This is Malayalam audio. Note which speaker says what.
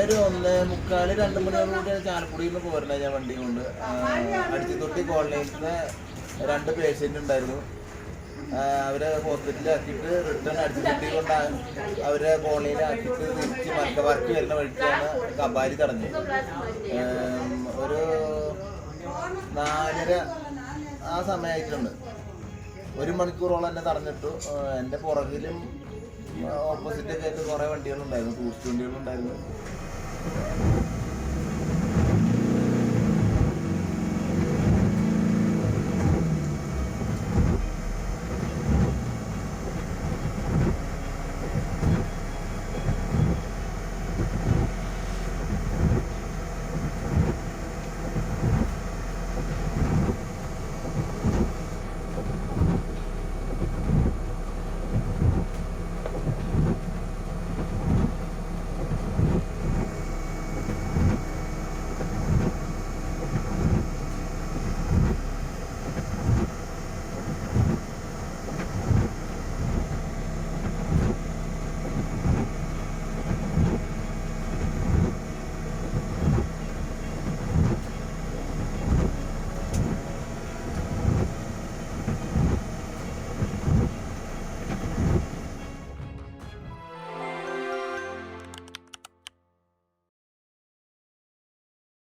Speaker 1: നല്ലൊരു 1:45 2 മണിയോടുകൂടിയാണ് ചാലക്കുടിയിൽ നിന്ന് പോരുന്നത്. ഞാൻ വണ്ടി കൊണ്ട് അടിച്ചുതൊട്ടി കോളനിയിലെ 2 പേഷ്യൻ്റ് ഉണ്ടായിരുന്നു. അവരെ ഹോസ്പിറ്റലിലാക്കിയിട്ട് റിട്ടേൺ അടിച്ചുതൊട്ടി കൊണ്ട് അവരെ കോളനിയിലാക്കിയിട്ട് തിരിച്ച് മലക്കവാർക്ക് വരുന്ന വഴിക്കാണ് കബാലി തടഞ്ഞത്. ഒരു 4:30 ആ സമയമായിട്ടുണ്ട്. 1 മണിക്കൂറോളം എന്നെ തടഞ്ഞിട്ടു. എൻ്റെ പുറകിലും ഓപ്പോസിറ്റൊക്കെ ആയിട്ട് കുറേ വണ്ടികളുണ്ടായിരുന്നു, ടൂറിസ്റ്റ് വണ്ടികളുണ്ടായിരുന്നു.